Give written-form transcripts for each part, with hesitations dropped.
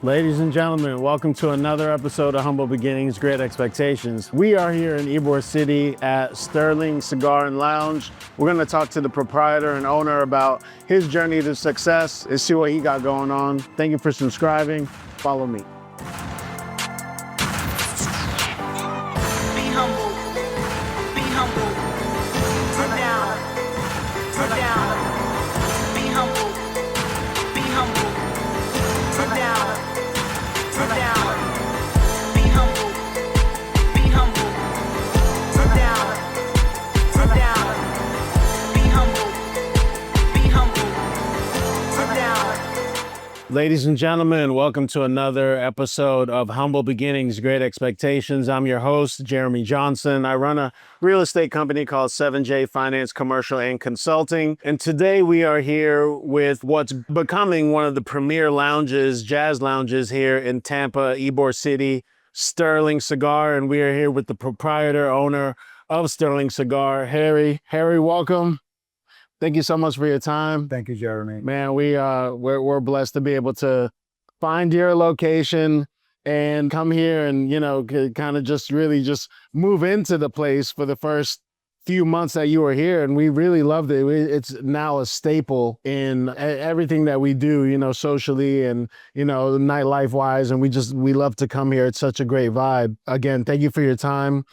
Ladies and gentlemen, welcome to another episode of Humble Beginnings, Great Expectations. We are here in Ybor City at Sterling Cigar and Lounge. We're going to talk to the proprietor and owner about his journey to success and see what he got going on. Thank you for subscribing. Follow me. Be humble. Be humble. Sit down. Sit down. Be humble. Be humble. Sit down. Sit down. Be humble. Be humble. Sit down. Sit down. Be humble. Be humble. Sit down. Ladies and gentlemen, welcome to another episode of Humble Beginnings, Great Expectations. I'm your host, Jeremy Johnson. I run a real estate company called 7J Finance Commercial and Consulting. And today we are here with what's becoming one of the premier lounges, jazz lounges here in Tampa, Ybor City, Sterling Cigar. And we are here with the proprietor, owner of Sterling Cigar, Harry. Harry, welcome. Thank you so much for your time. Thank you, Jeremy. Man, we're blessed to be able to find your location and come here and, kind of just really just move into the place for the first few months that you were here. And we really loved it. It's now a staple in everything that we do, socially and, nightlife wise. And we love to come here. It's such a great vibe. Again, thank you for your time.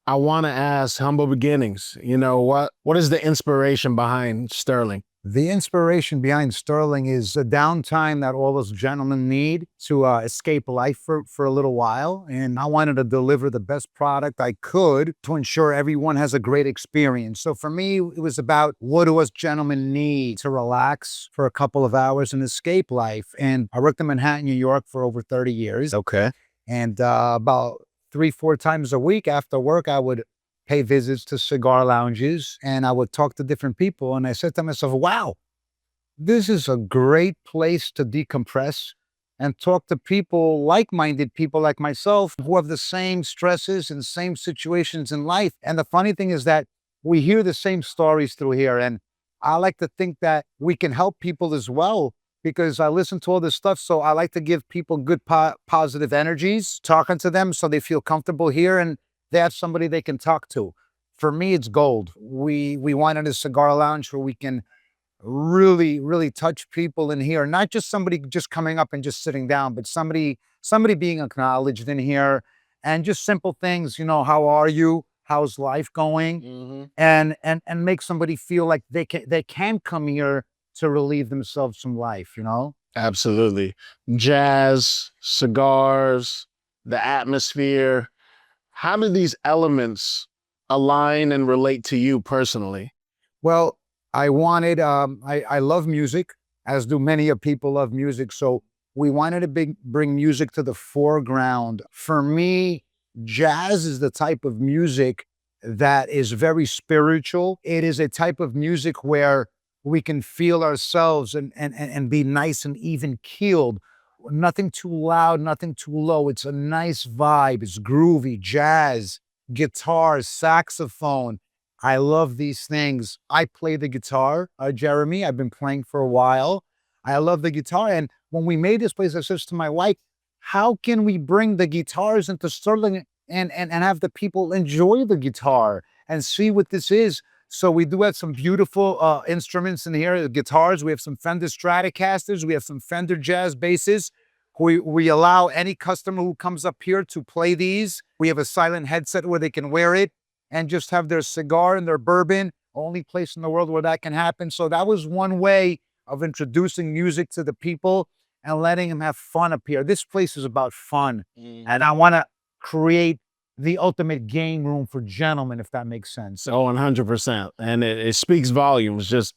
I want to ask Humble Beginnings, what is the inspiration behind Sterling? The inspiration behind Sterling is the downtime that all those gentlemen need to escape life for a little while. And I wanted to deliver the best product I could to ensure everyone has a great experience. So for me, it was about what do us gentlemen need to relax for a couple of hours and escape life. And I worked in Manhattan, New York for over 30 years. Okay. And about 3-4 times a week after work, I would pay visits to cigar lounges and I would talk to different people. And I said to myself, wow, this is a great place to decompress and talk to people, like-minded people like myself, who have the same stresses and same situations in life. And the funny thing is that we hear the same stories through here. And I like to think that we can help people as well, because I listen to all this stuff. So I like to give people good positive energies, talking to them so they feel comfortable here and they have somebody they can talk to. For me, it's gold. We wanted a cigar lounge where we can really, really touch people in here. Not just somebody just coming up and just sitting down, but somebody being acknowledged in here, and just simple things, how are you? How's life going? Mm-hmm. And make somebody feel like they can come here to relieve themselves from life, Absolutely. Jazz, cigars, the atmosphere. How do these elements align and relate to you personally? Well, I wanted, I love music, as do many of people love music. So we wanted to bring music to the foreground. For me, jazz is the type of music that is very spiritual. It is a type of music where we can feel ourselves and be nice and even keeled. Nothing too loud, nothing too low. It's a nice vibe. It's groovy, jazz, guitar, saxophone. I love these things. I play the guitar, Jeremy. I've been playing for a while. I love the guitar. And when we made this place, I said to my wife, how can we bring the guitars into Sterling and have the people enjoy the guitar and see what this is? So we do have some beautiful instruments in here, the guitars. We have some Fender Stratocasters. We have some Fender jazz basses. We allow any customer who comes up here to play these. We have a silent headset where they can wear it and just have their cigar and their bourbon. Only place in the world where that can happen. So that was one way of introducing music to the people and letting them have fun up here. This place is about fun. Mm-hmm. And I want to create the ultimate game room for gentlemen, if that makes sense. Oh, 100%. And it speaks volumes, just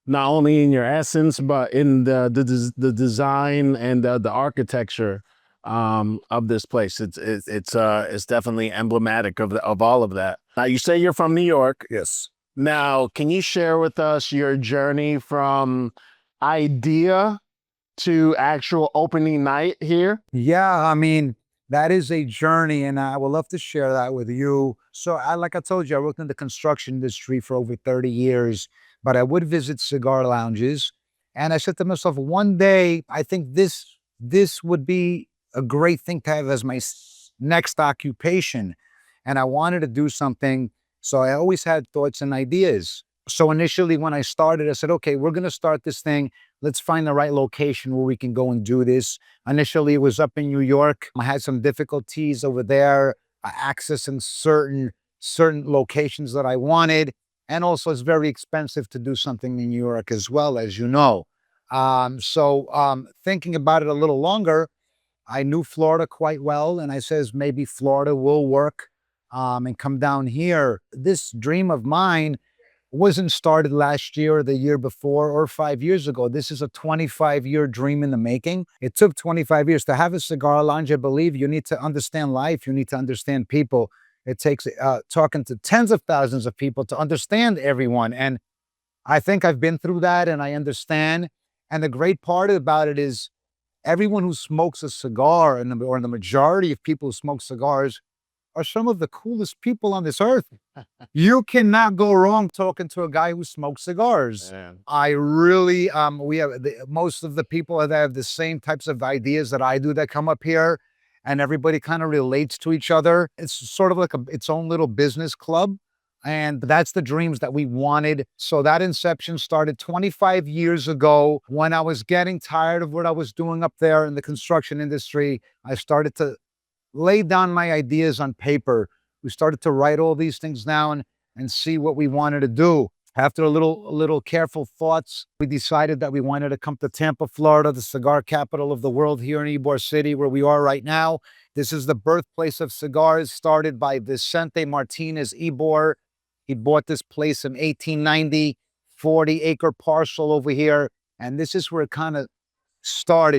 not only in your essence, but in the design and the architecture of this place. It's definitely emblematic of all of that. Now, you say you're from New York. Yes. Now, can you share with us your journey from idea to actual opening night here? Yeah, I mean, that is a journey, and I would love to share that with you. So like I told you, I worked in the construction industry for over 30 years, but I would visit cigar lounges. And I said to myself, one day, I think this this would be a great thing to have as my next occupation. And I wanted to do something. So I always had thoughts and ideas. So initially, when I started, I said, okay, we're going to start this thing. Let's find the right location where we can go and do this. Initially, it was up in New York. I had some difficulties over there, accessing certain locations that I wanted. And also, it's very expensive to do something in New York as well, as you know. Thinking about it a little longer, I knew Florida quite well, and I says maybe Florida will work and come down here. This dream of mine wasn't started last year or the year before or 5 years ago. This is a 25-year dream in the making. It took 25 years to have a cigar lounge. I believe you need to understand life. You need to understand people. It takes talking to tens of thousands of people to understand everyone. And I think I've been through that and I understand. And the great part about it is everyone who smokes a cigar, or the majority of people who smoke cigars, are some of the coolest people on this earth. You cannot go wrong talking to a guy who smokes cigars. Man. I really, we have most of the people that have the same types of ideas that I do that come up here, and everybody kind of relates to each other. It's sort of like its own little business club. And that's the dreams that we wanted. So that inception started 25 years ago when I was getting tired of what I was doing up there in the construction industry. I started to lay down my ideas on paper. We started to write all these things down and see what we wanted to do. After a little careful thoughts, we decided that we wanted to come to Tampa, Florida, the cigar capital of the world, here in Ybor City, where we are right now. This is the birthplace of cigars, started by Vicente Martinez Ybor. He bought this place in 1890, 40-acre parcel over here. And this is where it kind of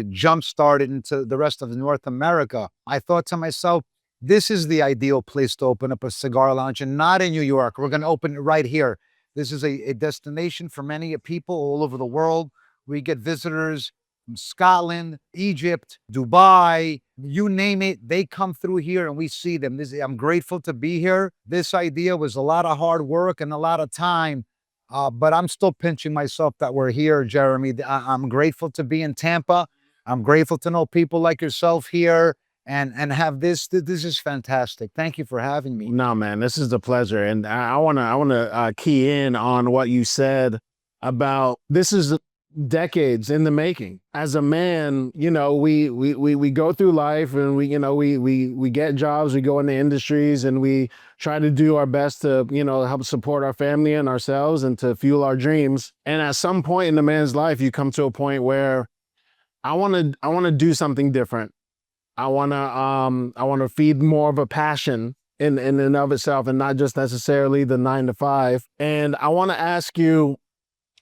jump-started into the rest of North America. I thought to myself, this is the ideal place to open up a cigar lounge, and not in New York. We're going to open it right here. This is a destination for many people all over the world. We get visitors from Scotland, Egypt, Dubai, you name it. They come through here and we see them. I'm grateful to be here. This idea was a lot of hard work and a lot of time. But I'm still pinching myself that we're here, Jeremy. I'm grateful to be in Tampa. I'm grateful to know people like yourself here and have this. This is fantastic. Thank you for having me. No, man, this is a pleasure. And I wanna key in on what you said about this is decades in the making. As a man, you know, we go through life and we get jobs, we go into industries and we try to do our best to, help support our family and ourselves and to fuel our dreams. And at some point in a man's life, you come to a point where I want to do something different. I want to feed more of a passion in and of itself, and not just necessarily the 9 to 5. And I want to ask you,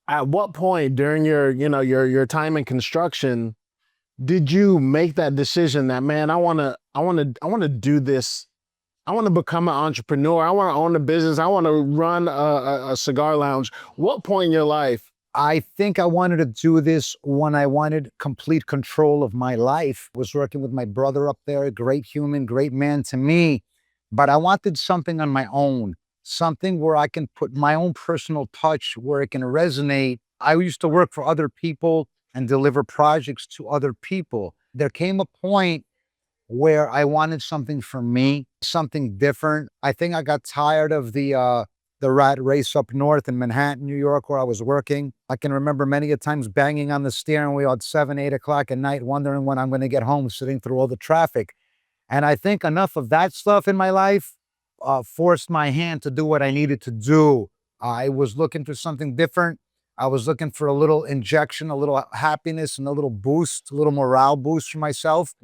at what point during your time in construction did you make that decision that, man, I want to do this. I want to become an entrepreneur. I want to own a business. I want to run a cigar lounge. What point in your life? I think I wanted to do this when I wanted complete control of my life. I was working with my brother up there, a great human, great man to me, but I wanted something on my own, something where I can put my own personal touch, where it can resonate. I used to work for other people and deliver projects to other people. There came a point where I wanted something for me, something different. I think I got tired of the rat race up north in Manhattan, New York, where I was working. I can remember many a times banging on the steering wheel at 7, 8 o'clock at night, wondering when I'm going to get home, sitting through all the traffic. And I think enough of that stuff in my life forced my hand to do what I needed to do. I was looking for something different. I was looking for a little injection, a little happiness, and a little boost, a little morale boost for myself.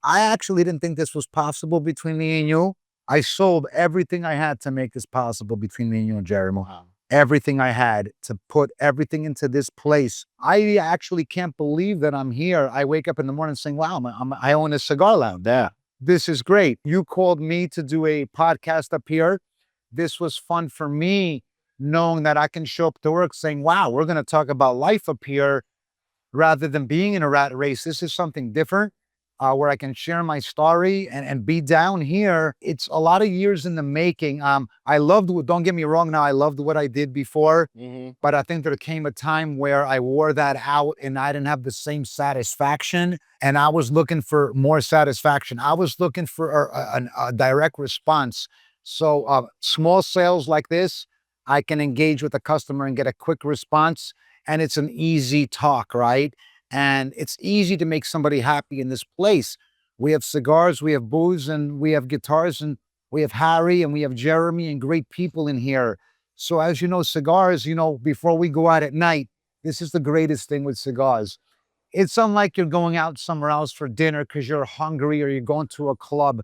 I actually didn't think this was possible between me and you. I sold everything I had to make this possible between me and you and Jeremy. Wow. Everything I had to put everything into this place. I actually can't believe that I'm here. I wake up in the morning saying, wow, I own a cigar lounge. Yeah. This is great. You called me to do a podcast up here. This was fun for me, knowing that I can show up to work saying, wow, we're going to talk about life up here rather than being in a rat race. This is something different. where I can share my story and be down here. It's a lot of years in the making. I loved, don't get me wrong now, I loved what I did before, but I think there came a time where I wore that out and I didn't have the same satisfaction. And I was looking for more satisfaction. I was looking for a direct response. So small sales like this, I can engage with the customer and get a quick response. And it's an easy talk, right? And it's easy to make somebody happy in this place. We have cigars, we have booze, and we have guitars, and we have Harry, and we have Jeremy, and great people in here. So as you know, cigars, before we go out at night, this is the greatest thing with cigars. It's unlike you're going out somewhere else for dinner because you're hungry or you're going to a club.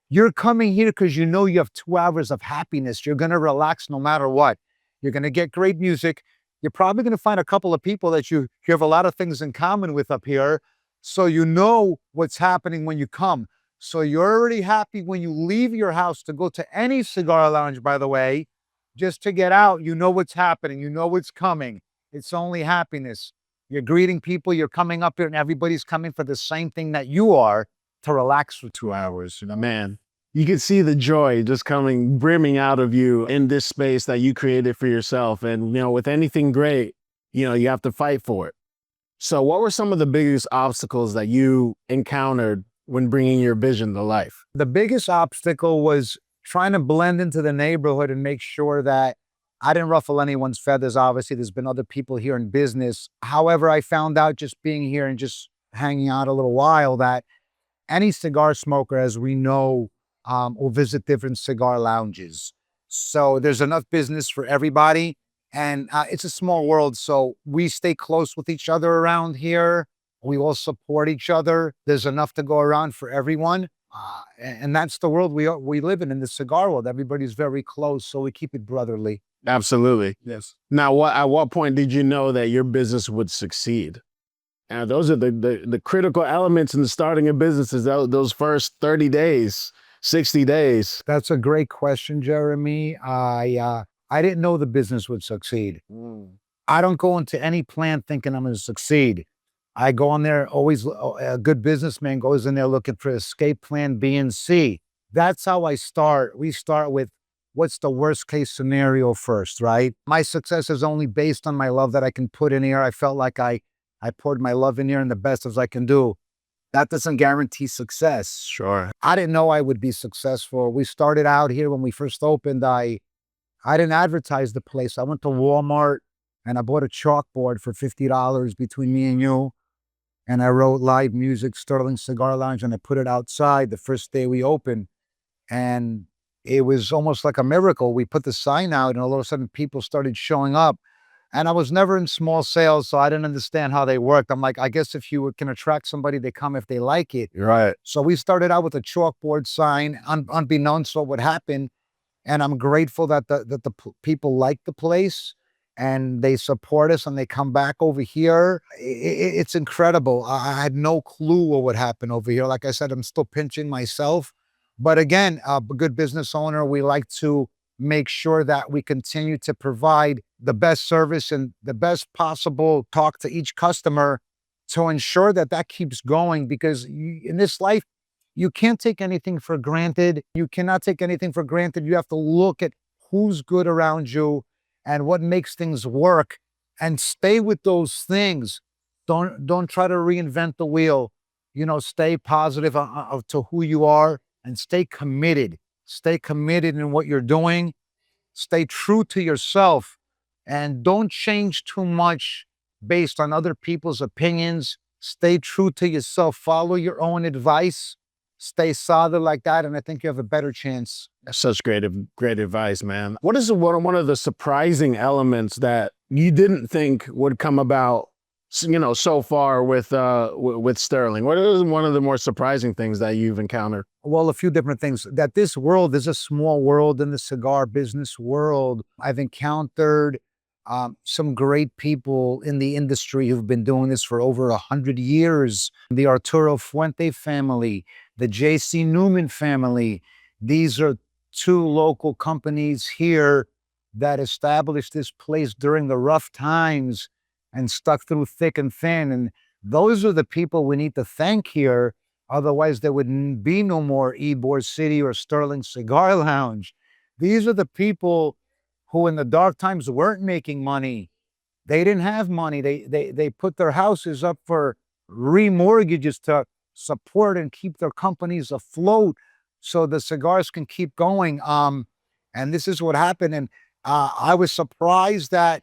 You're coming here because you know you have 2 hours of happiness. You're going to relax no matter what. You're going to get great music. You're probably going to find a couple of people that you have a lot of things in common with up here. So you know what's happening when you come. So you're already happy when you leave your house to go to any cigar lounge, by the way, just to get out. You know what's happening. You know what's coming. It's only happiness. You're greeting people. You're coming up here and everybody's coming for the same thing that you are, to relax for 2 hours. Man, you can see the joy just coming, brimming out of you in this space that you created for yourself. And, with anything great, you have to fight for it. So what were some of the biggest obstacles that you encountered when bringing your vision to life? The biggest obstacle was trying to blend into the neighborhood and make sure that I didn't ruffle anyone's feathers. Obviously, there's been other people here in business. However, I found out just being here and just hanging out a little while that any cigar smoker, as we know, will visit different cigar lounges. So there's enough business for everybody. And it's a small world. So we stay close with each other around here. We all support each other. There's enough to go around for everyone. And that's the world we live in the cigar world. Everybody's very close. So we keep it brotherly. Absolutely. Yes. Now, at what point did you know that your business would succeed? And those are the critical elements in the starting a business, is those first 30 days, 60 days. That's a great question, Jeremy. I didn't know the business would succeed. I don't go into any plan thinking I'm going to succeed. I go in there, always a good businessman goes in there looking for escape plan B and C. That's how I start. We start with what's the worst case scenario first, right? My success is only based on my love that I can put in here. I felt like I poured my love in here and the best as I can do. That doesn't guarantee success. Sure. I didn't know I would be successful. We started out here when we first opened. I didn't advertise the place. I went to Walmart and I bought a chalkboard for $50 between me and you. And I wrote live music, Sterling Cigar Lounge, and I put it outside the first day we opened. And it was almost like a miracle. We put the sign out and all of a sudden people started showing up. And I was never in small sales, so I didn't understand how they worked. I'm like, I guess if you can attract somebody, they come if they like it. You're right. So we started out with a chalkboard sign, unbeknownst what would happen. And I'm grateful that the people like the place and they support us and they come back over here. It's incredible. I had no clue what would happen over here. Like I said, I'm still pinching myself. But again, a good business owner, we like to make sure that we continue to provide the best service and the best possible talk to each customer to ensure that that keeps going, because in this life, you can't take anything for granted. You cannot take anything for granted. You have to look at who's good around you and what makes things work and stay with those things. Don't try to reinvent the wheel. Stay positive to who you are and stay committed. Stay committed in what you're doing. Stay true to yourself and don't change too much based on other people's opinions. Stay true to yourself. Follow your own advice. Stay solid like that, and I think you have a better chance. That's such great advice, man. What is one of the surprising elements that you didn't think would come about, so far with Sterling? What is one of the more surprising things that you've encountered? Well, a few different things. That this world is a small world in the cigar business world. I've encountered some great people in the industry who've been doing this for over 100 years. The Arturo Fuente family, the J.C. Newman family. These are two local companies here that established this place during the rough times and stuck through thick and thin. And those are the people we need to thank here Otherwise, there would be no more Ybor City or Sterling Cigar Lounge. These are the people who in the dark times weren't making money. They didn't have money. They put their houses up for remortgages to support and keep their companies afloat so the cigars can keep going. And this is what happened. And I was surprised that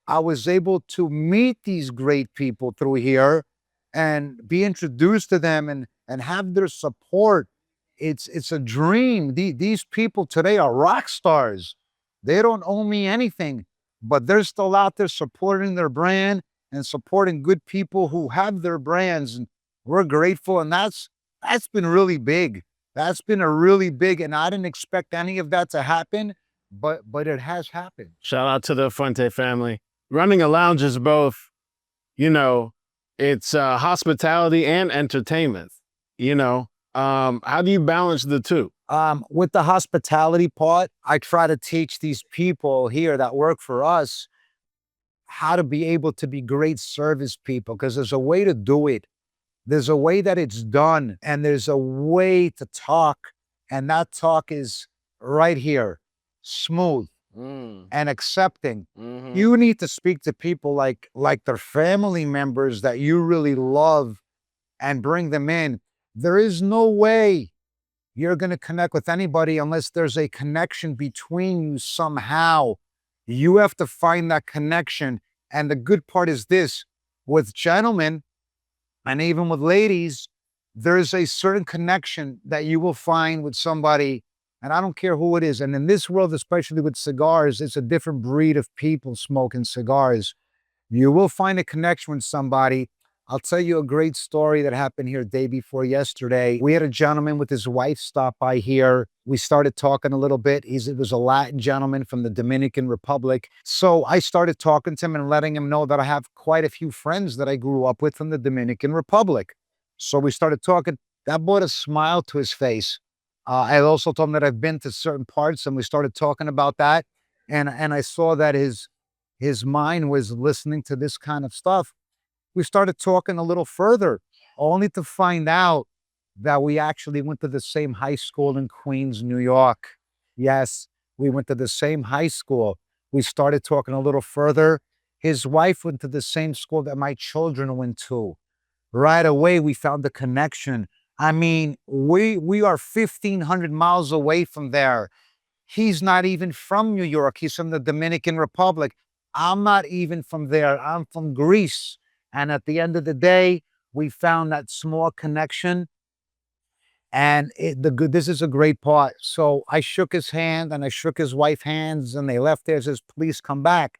I was able to meet these great people through here and be introduced to them and have their support. It's a dream. These people today are rock stars. They don't owe me anything, but they're still out there supporting their brand and supporting good people who have their brands. And we're grateful. And that's been really big. That's been a really big, and I didn't expect any of that to happen, but it has happened. Shout out to the Fuente family. Running a lounge is both, you know, it's hospitality and entertainment. You know, how do you balance the two? With the hospitality part, I try to teach these people here that work for us how to be able to be great service people, because there's a way to do it. There's a way that it's done, and there's a way to talk, and that talk is right here, smooth and accepting. Mhm. You need to speak to people like their family members that you really love and bring them in. There is no way you're going to connect with anybody unless there's a connection between you somehow. You have to find that connection. And the good part is this: with gentlemen and even with ladies, there's a certain connection that you will find with somebody, and I don't care who it is. And in this world, especially with cigars, it's a different breed of people smoking cigars. You will find a connection with somebody. I'll tell you a great story that happened here day before yesterday. We had a gentleman with his wife stop by here. We started talking a little bit. It was a Latin gentleman from the Dominican Republic. So I started talking to him and letting him know that I have quite a few friends that I grew up with from the Dominican Republic. So we started talking. That brought a smile to his face. I also told him that I've been to certain parts, and we started talking about that. And I saw that his mind was listening to this kind of stuff. We started talking a little further, only to find out that we actually went to the same high school in Queens, New York. Yes, we went to the same high school. We started talking a little further. His wife went to the same school that my children went to. Right away, we found the connection. I mean, we are 1,500 miles away from there. He's not even from New York. He's from the Dominican Republic. I'm not even from there. I'm from Greece. And at the end of the day, we found that small connection. And this is a great part. So I shook his hand and I shook his wife's hands, and they left there. Says, please come back.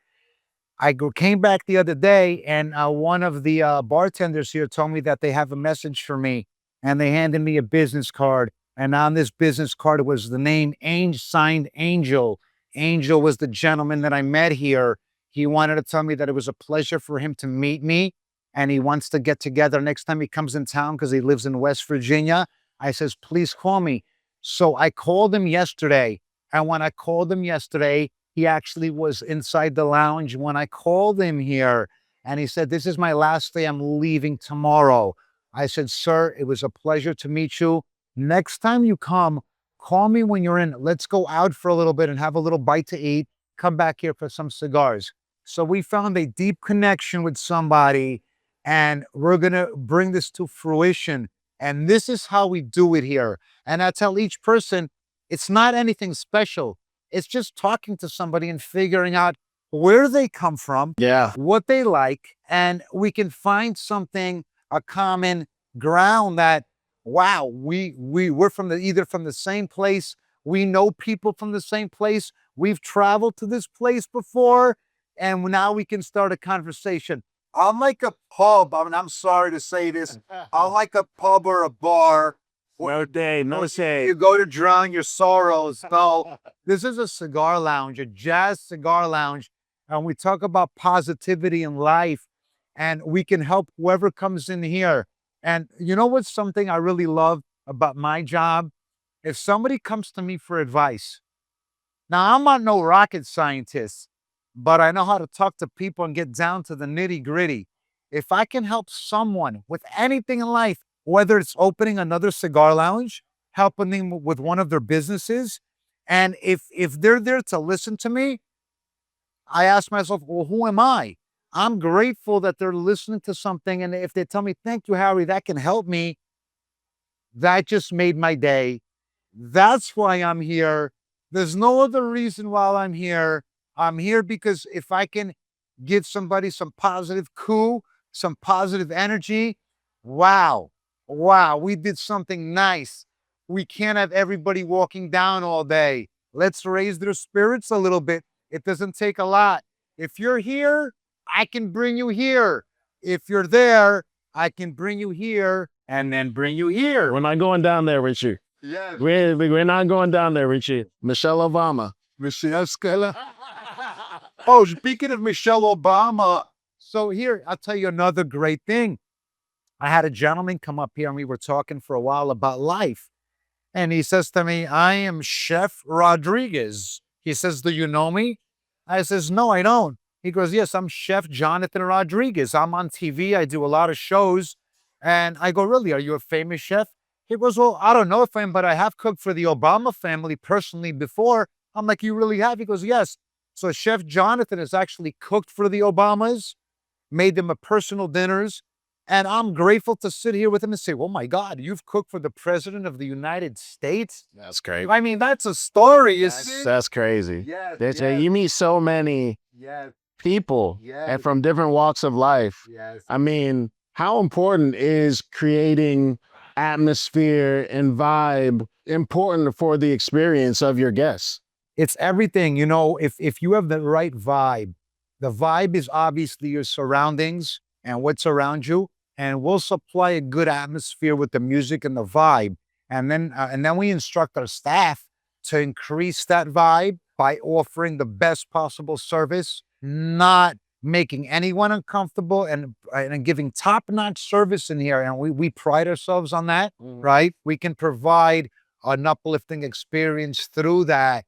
Came back the other day, and one of the bartenders here told me that they have a message for me, and they handed me a business card. And on this business card was the name signed Angel. Angel was the gentleman that I met here. He wanted to tell me that it was a pleasure for him to meet me, and he wants to get together next time he comes in town because he lives in West Virginia. I says, please call me. So I called him yesterday, and when I called him yesterday, he actually was inside the lounge when I called him here, and he said, this is my last day. I'm leaving tomorrow. I said, sir, it was a pleasure to meet you. Next time you come, call me when you're in. Let's go out for a little bit and have a little bite to eat. Come back here for some cigars. So we found a deep connection with somebody, and we're going to bring this to fruition. And this is how we do it here. And I tell each person, it's not anything special. It's just talking to somebody and figuring out where they come from, Yeah. what they like, and we can find something, a common ground that, wow, we're either from the same place, we know people from the same place, we've traveled to this place before, and now we can start a conversation. Unlike a pub, I mean, I'm sorry to say this, unlike a pub or a bar, No day, no shade. you go to drown your sorrows. No, this is a cigar lounge, a jazz cigar lounge, and we talk about positivity in life, and we can help whoever comes in here. And you know what's something I really love about my job? If somebody comes to me for advice, now I'm not no rocket scientist, but I know how to talk to people and get down to the nitty gritty. If I can help someone with anything in life, whether it's opening another cigar lounge, helping them with one of their businesses. And if they're there to listen to me, I ask myself, well, who am I? I'm grateful that they're listening to something. And if they tell me, thank you, Harry, that can help me, that just made my day. That's why I'm here. There's no other reason why I'm here. I'm here because if I can give somebody some positive coup, some positive energy, wow, wow, we did something nice. We can't have everybody walking down all day. Let's raise their spirits a little bit. It doesn't take a lot. If you're here, I can bring you here. If you're there, I can bring you here and then bring you here. We're not going down there, Richie. Yes. We're not going down there, Richie. Michelle Obama. Michelle Skella. Oh, speaking of Michelle Obama. So here, I'll tell you another great thing. I had a gentleman come up here and we were talking for a while about life. And he says to me, I am Chef Rodriguez. He says, do you know me? I says, no, I don't. He goes, yes, I'm Chef Jonathan Rodriguez. I'm on TV. I do a lot of shows. And I go, really? Are you a famous chef? He goes, well, I don't know if I am, but I have cooked for the Obama family personally before. I'm like, you really have? He goes, yes. So Chef Jonathan has actually cooked for the Obamas, made them a personal dinners. And I'm grateful to sit here with him and say, oh my God, you've cooked for the President of the United States? That's great. I mean, that's a story, isn't it? That's crazy. Yes, You meet so many yes, people yes, and from different walks of life. yes. I mean, how important is creating atmosphere and vibe important for the experience of your guests? It's everything. You know, if you have the right vibe, the vibe is obviously your surroundings and what's around you, and we'll supply a good atmosphere with the music and the vibe. And then we instruct our staff to increase that vibe by offering the best possible service, not making anyone uncomfortable, and giving top-notch service in here. And we pride ourselves on that, right? We can provide an uplifting experience through that.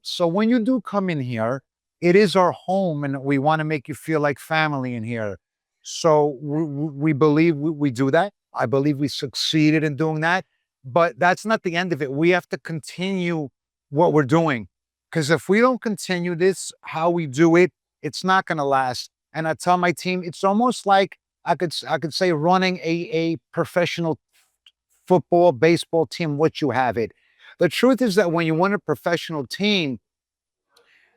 So when you do come in here, it is our home and we want to make you feel like family in here. So we believe we do that. I believe we succeeded in doing that, but that's not the end of it. We have to continue what we're doing, because if we don't continue this, how we do it, it's not going to last. And I tell my team, it's almost like I could say running a professional football, baseball team, what you have it. The truth is that when you run a professional team,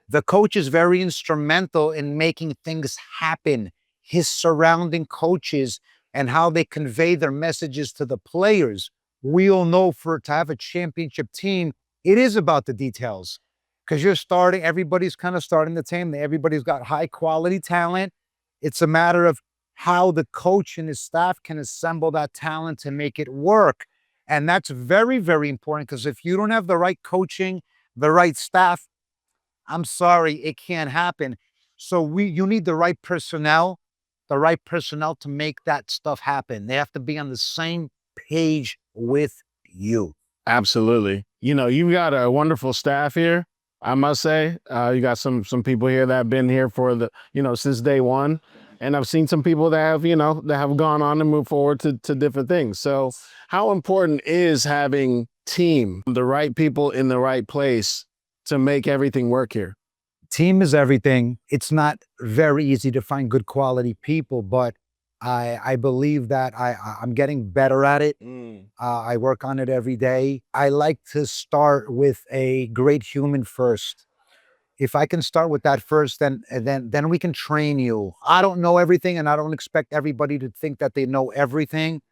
the coach is very instrumental in making things happen. His surrounding coaches and how they convey their messages to the players. We all know to have a championship team, it is about the details. Because everybody's kind of starting the team. Everybody's got high quality talent. It's a matter of how the coach and his staff can assemble that talent to make it work. And that's very, very important, because if you don't have the right coaching, the right staff, I'm sorry, it can't happen. So you need the right personnel to make that stuff happen. They have to be on the same page with you. Absolutely. You know, you've got a wonderful staff here, I must say. You got some people here that have been here for since day one. And I've seen some people that have gone on and moved forward to different things. So how important is having team, the right people in the right place to make everything work here? Team is everything. It's not very easy to find good quality people, but I believe that I'm getting better at it. I work on it every day. I like to start with a great human first. If I can start with that first, then we can train you. I don't know everything, and I don't expect everybody to think that they know everything.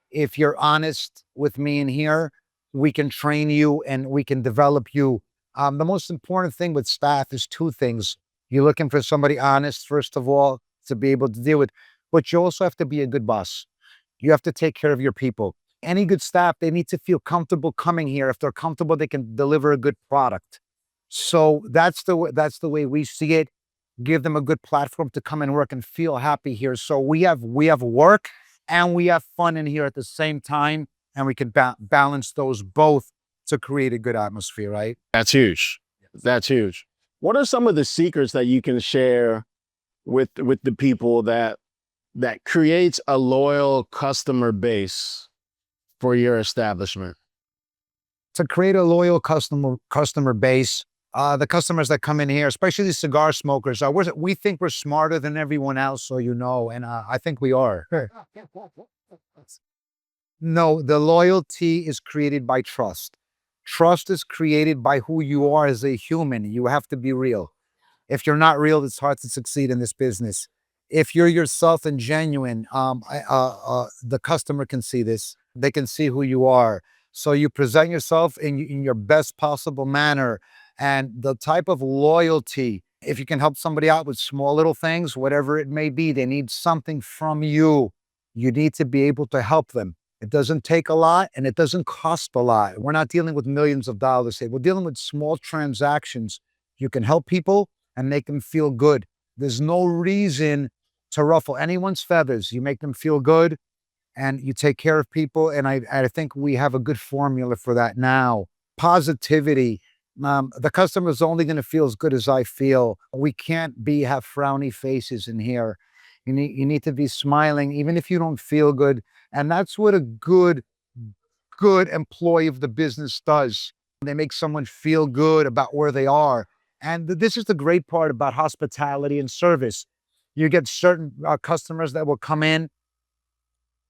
If you're honest with me in here, we can train you and we can develop you. The most important thing with staff is two things. You're looking for somebody honest, first of all, to be able to deal with, but you also have to be a good boss. You have to take care of your people. Any good staff, they need to feel comfortable coming here. If they're comfortable, they can deliver a good product. So that's the way we see it. Give them a good platform to come and work and feel happy here. So we have work and we have fun in here at the same time, and we can balance those both to create a good atmosphere, right? That's huge. That's huge. What are some of the secrets that you can share with the people that that creates a loyal customer base for your establishment? To create a loyal customer base, the customers that come in here, especially cigar smokers, we think we're smarter than everyone else, so you know, and I think we are. No, the loyalty is created by trust. Trust is created by who you are as a human. You have to be real. If you're not real, it's hard to succeed in this business. If you're yourself and genuine, the customer can see this. They can see who you are. So you present yourself in your best possible manner. And the type of loyalty, if you can help somebody out with small little things, whatever it may be, they need something from you. You need to be able to help them. It doesn't take a lot and it doesn't cost a lot. We're not dealing with millions of dollars here. We're dealing with small transactions. You can help people and make them feel good. There's no reason to ruffle anyone's feathers. You make them feel good and you take care of people. And I think we have a good formula for that now. Positivity. The customer's only going to feel as good as I feel. We can't have frowny faces in here. You need to be smiling, even if you don't feel good. And that's what a good employee of the business does. They make someone feel good about where they are. And this is the great part about hospitality and service. You get certain customers that will come in,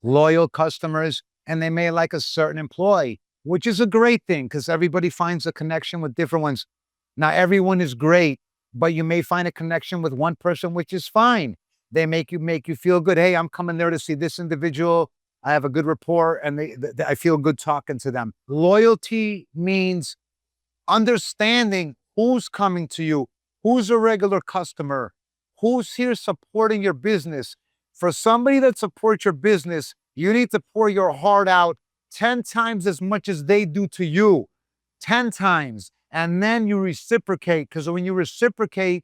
loyal customers, and they may like a certain employee, which is a great thing because everybody finds a connection with different ones. Now, everyone is great, but you may find a connection with one person, which is fine. They make you feel good. Hey, I'm coming there to see this individual. I have a good rapport and I feel good talking to them. Loyalty means understanding who's coming to you, who's a regular customer, who's here supporting your business. For somebody that supports your business, you need to pour your heart out 10 times as much as they do to you, 10 times. And then you reciprocate, because when you reciprocate,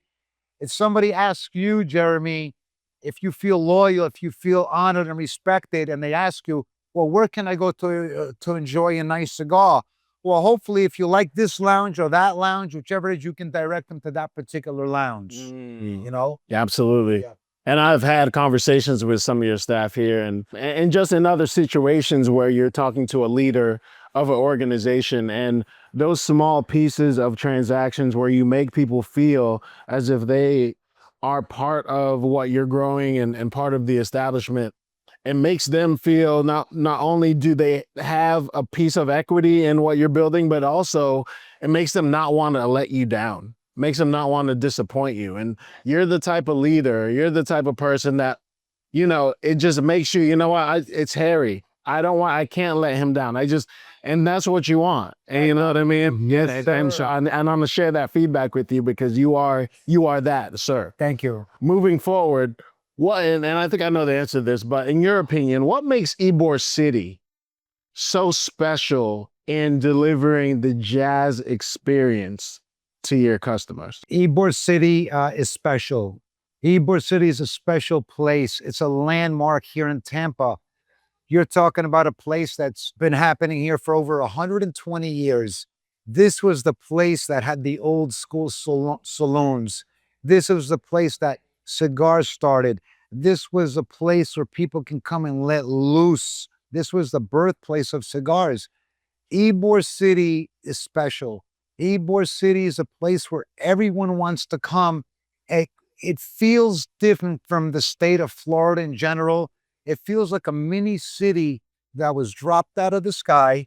if somebody asks you, Jeremy, if you feel loyal, if you feel honored and respected, and they ask you, well, where can I go to enjoy a nice cigar? Well, hopefully, if you like this lounge or that lounge, whichever it is, you can direct them to that particular lounge, you know? Yeah, absolutely. Yeah. And I've had conversations with some of your staff here and just in other situations where you're talking to a leader of an organization and those small pieces of transactions where you make people feel as if they are part of what you're growing and part of the establishment. It makes them feel not only do they have a piece of equity in what you're building, but also it makes them not want to let you down, makes them not want to disappoint you. And you're the type of leader, you're the type of person that, it just makes you, it's Harry. I can't let him down. And that's what you want. And you know what I mean? Yes. And I'm going to share that feedback with you because you are that, sir. Thank you. Moving forward, and I think I know the answer to this, but in your opinion, what makes Ybor City so special in delivering the jazz experience to your customers? Ybor City is special. Ybor City is a special place. It's a landmark here in Tampa. You're talking about a place that's been happening here for over 120 years. This was the place that had the old school saloons. This was the place that cigars started. This was a place where people can come and let loose. This was the birthplace of cigars. Ybor City is special. Ybor City is a place where everyone wants to come. It feels different from the state of Florida in general. It feels like a mini city that was dropped out of the sky,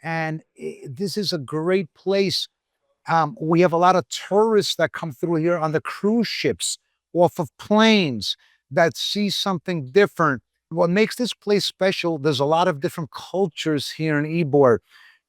And this is a great place. We have a lot of tourists that come through here on the cruise ships, off of planes, that see something different. What makes this place special, there's a lot of different cultures here in Ybor.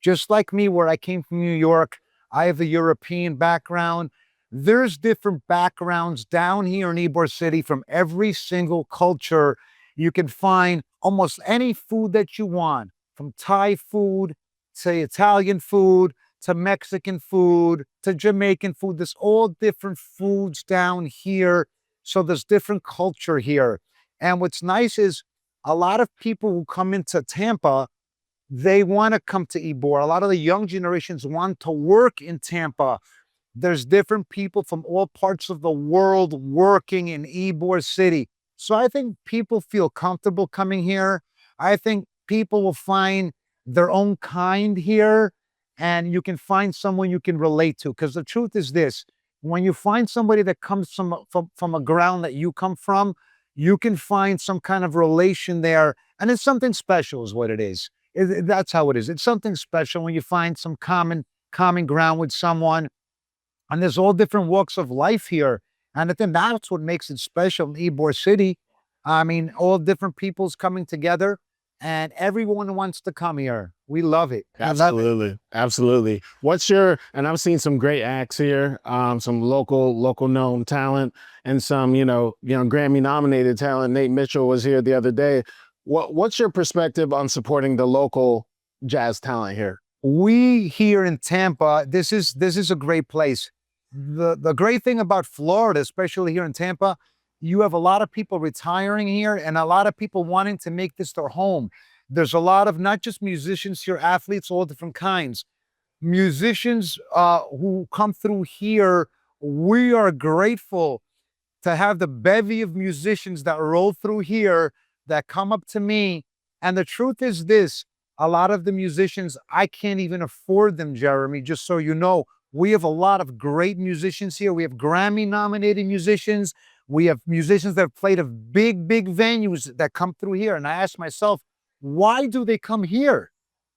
Just like me, where I came from New York, I have a European background. There's different backgrounds down here in Ybor City from every single culture. You can find almost any food that you want, from Thai food to Italian food, to Mexican food, to Jamaican food. There's all different foods down here. So there's different culture here. And what's nice is a lot of people who come into Tampa, they want to come to Ybor. A lot of the young generations want to work in Tampa. There's different people from all parts of the world working in Ybor City. So I think people feel comfortable coming here. I think people will find their own kind here, and you can find someone you can relate to. Because the truth is this, when you find somebody that comes from a ground that you come from, you can find some kind of relation there. And it's something special, is what it is. That's how it is. It's something special when you find some common ground with someone. And there's all different walks of life here. And I think that's what makes it special in Ybor City. I mean, all different peoples coming together, and everyone wants to come here. We love it. We love it. Absolutely, absolutely. What's your, and I've seen some great acts here, some local known talent, and some Grammy nominated talent. Nate Mitchell was here the other day. What's your perspective on supporting the local jazz talent here? We here in Tampa, this is a great place. The great thing about Florida, especially here in Tampa, you have a lot of people retiring here and a lot of people wanting to make this their home. There's a lot of not just musicians here, athletes, all different kinds. Musicians who come through here, we are grateful to have the bevy of musicians that roll through here that come up to me. And the truth is this, a lot of the musicians, I can't even afford them, Jeremy, just so you know. We have a lot of great musicians here. We have Grammy nominated musicians. We have musicians that have played at big venues that come through here. And I ask myself, why do they come here?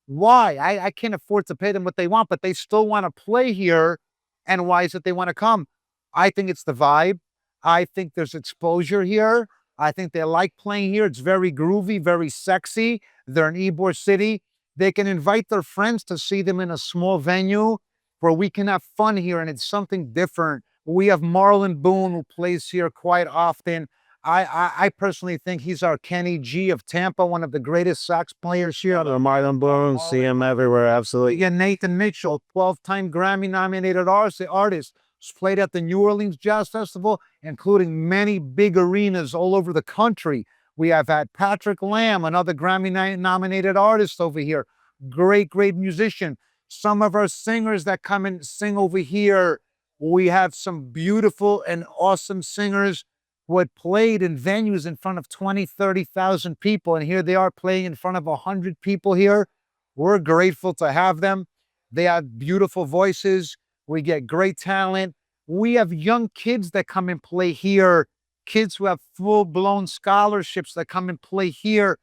Why? I can't afford to pay them what they want, but they still want to play here. And why is it they want to come? I think it's the vibe. I think there's exposure here. I think they like playing here. It's very groovy, very sexy. They're in Ybor City. They can invite their friends to see them in a small venue where we can have fun here, and it's something different. We have Marlon Boone, who plays here quite often. I personally think he's our Kenny G of Tampa, one of the greatest sax players here. Marlon Boone, see him everywhere, absolutely. Yeah, Nathan Mitchell, 12-time Grammy-nominated artist, who's played at the New Orleans Jazz Festival, including many big arenas all over the country. We have had Patrick Lamb, another Grammy-nominated artist over here. Great musician. Some of our singers that come and sing over here, we have some beautiful and awesome singers who had played in venues in front of 20, 30,000 people. And here they are playing in front of 100 people here. We're grateful to have them. They have beautiful voices. We get great talent. We have young kids that come and play here, kids who have full-blown scholarships that come and play here.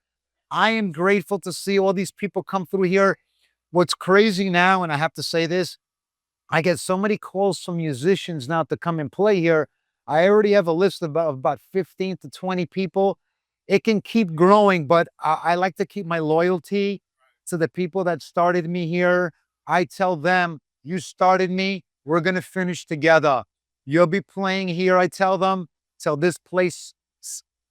I am grateful to see all these people come through here. What's crazy now, and I have to say this, I get so many calls from musicians now to come and play here. I already have a list of about 15 to 20 people. It can keep growing, but I like to keep my loyalty to the people that started me here. I tell them, you started me, we're going to finish together. You'll be playing here, I tell them, till this place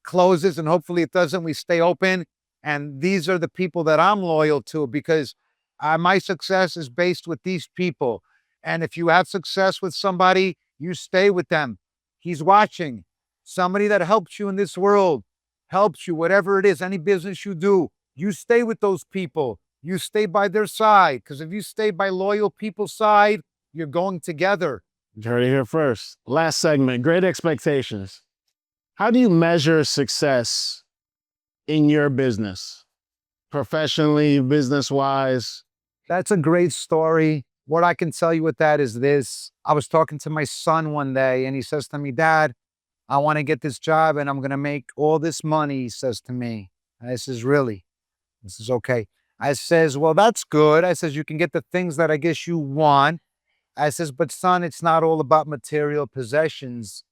closes, and hopefully it doesn't. We stay open. And these are the people that I'm loyal to, because my success is based with these people. And if you have success with somebody, you stay with them. He's watching. Somebody that helps you in this world, helps you, whatever it is, any business you do, you stay with those people. You stay by their side. Because if you stay by loyal people's side, you're going together. You heard it here first. Last segment, great expectations. How do you measure success in your business? Professionally, business-wise? That's a great story. What I can tell you with that is this. I was talking to my son one day, and he says to me, Dad, I want to get this job and I'm going to make all this money, he says to me. I says, really? This is okay. I says, well, that's good. I says, you can get the things that I guess you want. I says, but son, it's not all about material possessions.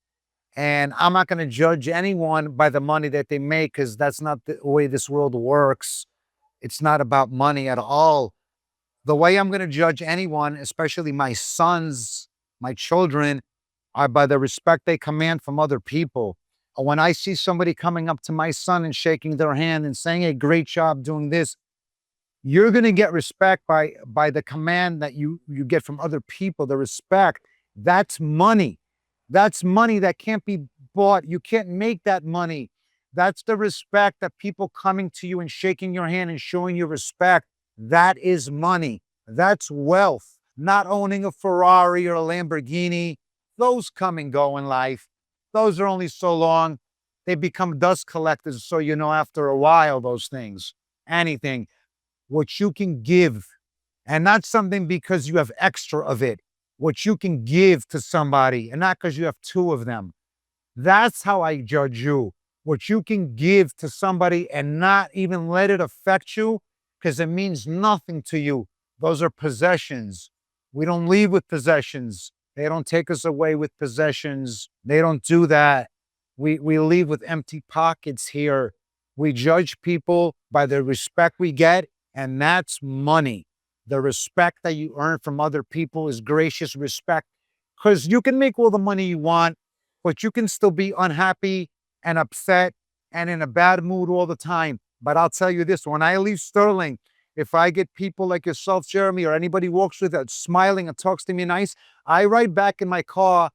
And I'm not going to judge anyone by the money that they make, because that's not the way this world works. It's not about money at all. The way I'm going to judge anyone, especially my sons, my children, are by the respect they command from other people. When I see somebody coming up to my son and shaking their hand and saying, hey, great job doing this, you're going to get respect by the command that you get from other people, the respect. That's money. That's money that can't be bought. You can't make that money. That's the respect that people coming to you and shaking your hand and showing you respect. That is money. That's wealth. not owning a Ferrari or a Lamborghini. Those come and go in life. Those are only so long. They become dust collectors. So, you know, after a while, those things, anything, what you can give, and not something because you have extra of it, what you can give to somebody, and not because you have two of them. That's how I judge you. What you can give to somebody and not even let it affect you because it means nothing to you. Those are possessions. We don't leave with possessions. They don't take us away with possessions. They don't do that. We leave with empty pockets here. We judge people by the respect we get, and that's money. The respect that you earn from other people is gracious respect, because you can make all the money you want, but you can still be unhappy and upset and in a bad mood all the time. But I'll tell you this, when I leave Sterling, if I get people like yourself, Jeremy, or anybody walks with us smiling and talks to me nice, I ride back in my car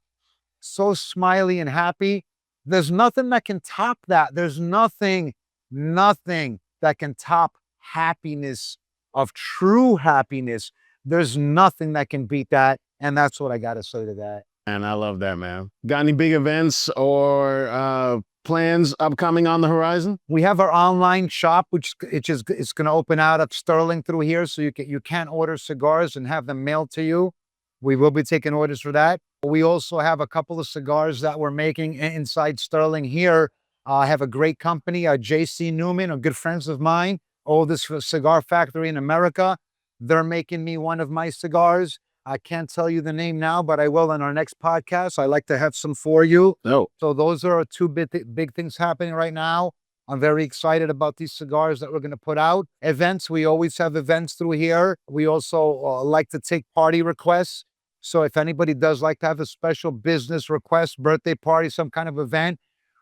so smiley and happy. There's nothing that can top that. There's nothing that can top happiness, of true happiness. There's nothing that can beat that. And that's what I got to say to that. And I love that, man. Got any big events or plans upcoming on the horizon? We have our online shop, which it's going to open out of Sterling through here. So you can order cigars and have them mailed to you. We will be taking orders for that. We also have a couple of cigars that we're making inside Sterling here. I have a great company, J.C. Newman, a good friends of mine, oldest cigar factory in America. They're making me one of my cigars. I can't tell you the name now, but I will in our next podcast. I like to have some for you. Oh. So those are two big things happening right now. I'm very excited about these cigars that we're going to put out. Events, we always have events through here. We also like to take party requests. So if anybody does like to have a special business request, birthday party, some kind of event,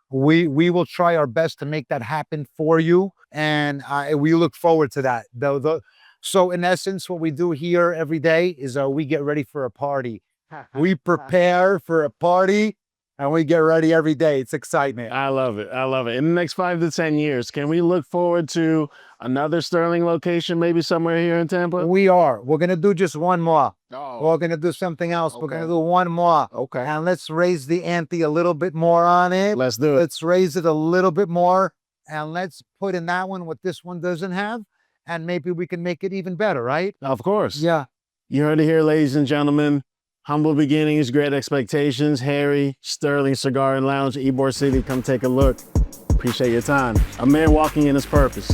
we will try our best to make that happen for you. And we look forward to that. So in essence, what we do here every day is we get ready for a party. We prepare for a party and we get ready every day. It's excitement. I love it. I love it. In the next 5 to 10 years, can we look forward to another Sterling location, maybe somewhere here in Tampa? We are. We're going to do just one more. Oh. We're going to do something else. Okay. We're going to do one more. Okay. And let's raise the ante a little bit more on it. Let's do it. Let's raise it a little bit more. And let's put in that one what this one doesn't have. And maybe we can make it even better, right? Of course. Yeah. You heard it here, ladies and gentlemen. Humble beginnings, great expectations. Harry, Sterling Cigar and Lounge, Ybor City. Come take a look. Appreciate your time. A man walking in his purpose.